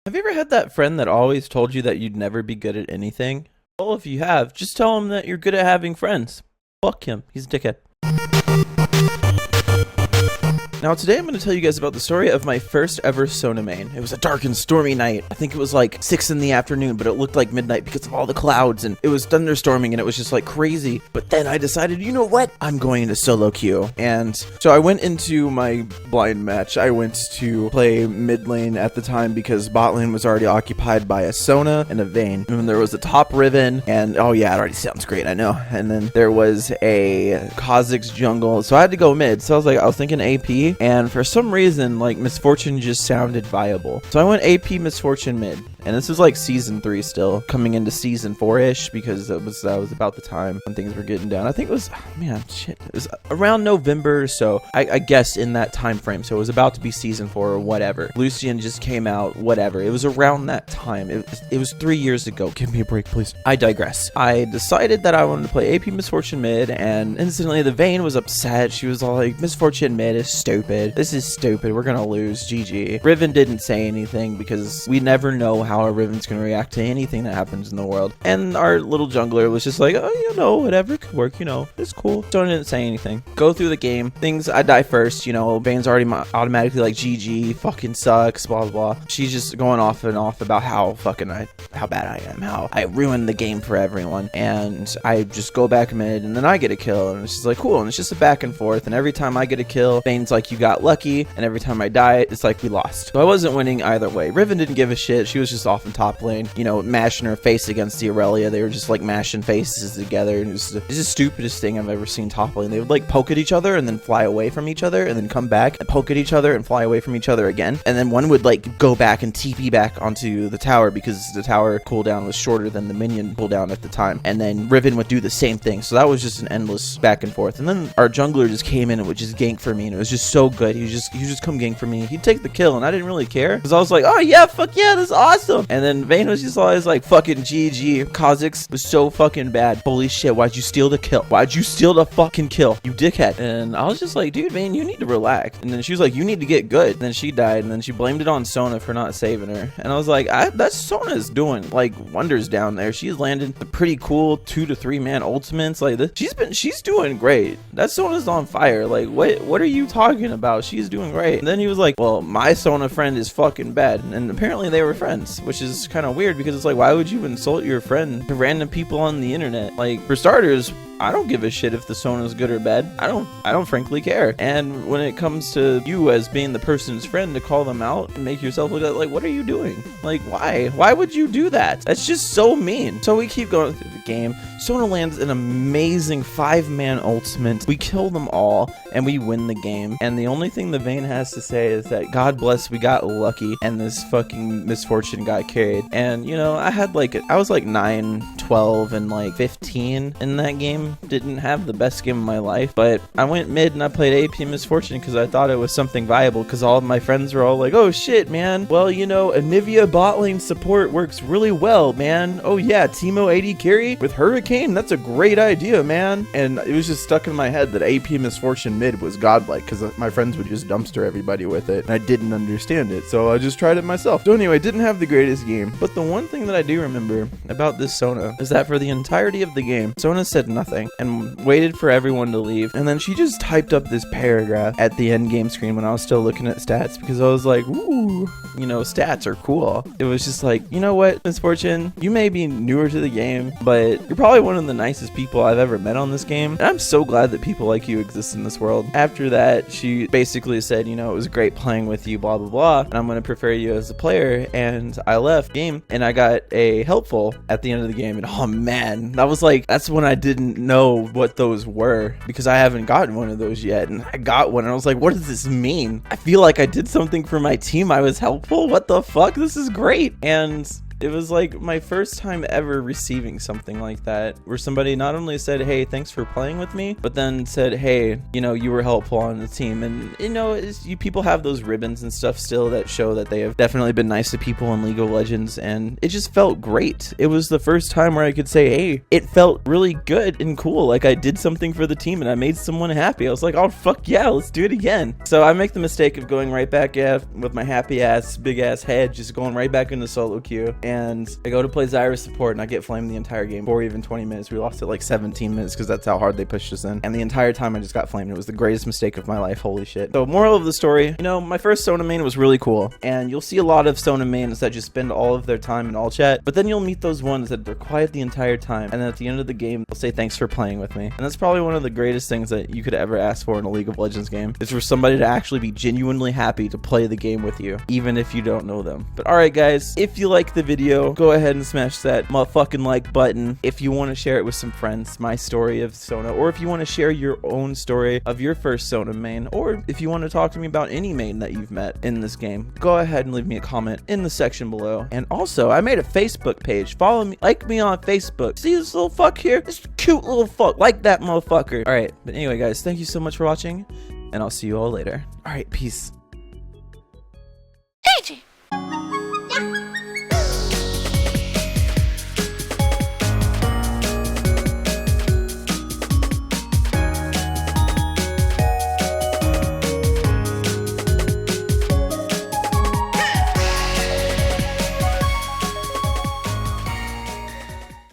Have you ever had that friend that always told you that you'd never be good at anything? Well, if you have, just tell him that you're good at having friends. Fuck him. He's a dickhead. Now today I'm going to tell you guys about the story of my first ever SONA main. It was a dark and stormy night. I think it was like 6 in the afternoon, but it looked like midnight because of all the clouds, and it was thunderstorming and it was just like crazy. But then I decided, you know what? I'm going into solo queue. And so I went into my blind match. I went to play mid lane at the time because bot lane was already occupied by a SONA and a Vayne. And there was a top Riven, and oh yeah, it already sounds great, I know. And then there was a Kha'Zix jungle, so I had to go mid. So I was thinking AP. And for some reason, like, Misfortune just sounded viable. So I went AP Misfortune mid. And this was like season 3 still, coming into season 4-ish, because that was about the time when things were getting down. I think it was, it was around November or so, I guess, in that time frame. So it was about to be season 4 or whatever. Lucian just came out, whatever. It was around that time. It was 3 years ago. Give me a break, please. I digress. I decided that I wanted to play AP Misfortune mid, and instantly the Vayne was upset. She was all like, Misfortune mid is stupid. This is stupid. We're gonna lose. GG. Riven didn't say anything because we never know how a Riven's gonna react to anything that happens in the world. And our little jungler was just like, oh, you know, whatever, could work, you know, it's cool. So I didn't say anything. Go through the game. I die first, you know, Vayne's already automatically like, GG, fucking sucks, blah, blah, blah. She's just going off and off about how bad I am, how I ruined the game for everyone. And I just go back mid, and then I get a kill, and it's just like, cool. And it's just a back and forth. And every time I get a kill, Vayne's like, you got lucky. And every time I die, it's like, we lost. So I wasn't winning either way. Riven didn't give a shit. She was just off in top lane, you know, mashing her face against the Aurelia. They were just like mashing faces together, and it's the stupidest thing I've ever seen top lane. They would like poke at each other and then fly away from each other, and then come back and poke at each other and fly away from each other again. And then one would like go back and TP back onto the tower because the tower cooldown was shorter than the minion cooldown at the time. And then Riven would do the same thing. So that was just an endless back and forth. And then our jungler just came in and would just gank for me, and it was just so good. He would just come gank for me. He'd take the kill, and I didn't really care because I was like, oh yeah, fuck yeah, this is awesome. And then Vayne was just always like, fucking GG. Kha'Zix was so fucking bad. Holy shit, why'd you steal the kill? Why'd you steal the fucking kill, you dickhead? And I was just like, dude, Vayne, you need to relax. And then she was like, you need to get good. And then she died, and then she blamed it on SONA for not saving her. And I was like, that SONA's doing like wonders down there. She's landed the pretty cool 2 to 3 man ultimates like this. She's doing great. That SONA's on fire. Like, what are you talking about? She's doing great. And then he was like, well, my SONA friend is fucking bad. And apparently they were friends, which is kind of weird because it's like, why would you insult your friend to random people on the internet? Like, for starters, I don't give a shit if the SONA's good or bad. I don't frankly care. And when it comes to you as being the person's friend to call them out and make yourself look like, what are you doing? Like, why would you do that? That's just so mean. So we keep going through the game. SONA lands an amazing 5-man ultimate. We kill them all and we win the game. And the only thing the Vayne has to say is that God bless, we got lucky and this fucking Misfortune got carried. And you know, I was like 9, 12 and like 15 in that game. Didn't have the best game of my life, but I went mid and I played AP Misfortune because I thought it was something viable, because all of my friends were all like, oh shit, man, well, you know, Anivia bot lane support works really well, man. Oh yeah, Teemo AD carry with Hurricane, that's a great idea, man. And it was just stuck in my head that AP Misfortune mid was godlike because my friends would just dumpster everybody with it, and I didn't understand it, so I just tried it myself. So anyway, didn't have the greatest game, but the one thing that I do remember about this SONA is that for the entirety of the game, SONA said nothing and waited for everyone to leave, and then she just typed up this paragraph at the end game screen when I was still looking at stats, because I was like, ooh, you know, stats are cool. It was just like, you know what, Misfortune, you may be newer to the game, but you're probably one of the nicest people I've ever met on this game, and I'm so glad that people like you exist in this world. After that, she basically said, you know, it was great playing with you, blah blah blah, and I'm going to prefer you as a player. And I left game and I got a helpful at the end of the game, and oh man, that's when I didn't know what those were, because I haven't gotten one of those yet, and I got one and I was like, what does this mean? I feel like I did something for my team. I was helpful. What the fuck? This is great. And It was like my first time ever receiving something like that, where somebody not only said, hey, thanks for playing with me, but then said, hey, you know, you were helpful on the team. And you know, people have those ribbons and stuff still that show that they have definitely been nice to people in League of Legends, and it just felt great. It was the first time where I could say, hey, it felt really good and cool, like I did something for the team and I made someone happy. I was like, oh fuck yeah, let's do it again. So I make the mistake of going right back with my happy ass, big ass head, just going right back into solo queue, and I go to play Zyra support and I get flamed the entire game for even 20 minutes. We lost it like 17 minutes because that's how hard they pushed us in, and the entire time I just got flamed. It was the greatest mistake of my life. Holy shit. So moral of the story, you know, my first SONA main was really cool, and you'll see a lot of SONA mains that just spend all of their time in all chat, but then you'll meet those ones that they're quiet the entire time, and then at the end of the game they'll say thanks for playing with me. And that's probably one of the greatest things that you could ever ask for in a League of Legends game, is for somebody to actually be genuinely happy to play the game with you, even if you don't know them. But alright guys, if you like the video, go ahead and smash that motherfucking like button. If you want to share it with some friends, my story of SONA, or if you want to share your own story of your first SONA main, or if you want to talk to me about any main that you've met in this game, go ahead and leave me a comment in the section below. And also, I made a Facebook page. Follow me, like me on Facebook. See this little fuck here? This cute little fuck. Like that motherfucker. Alright, but anyway guys, thank you so much for watching, and I'll see you all later. Alright, peace. Aigey.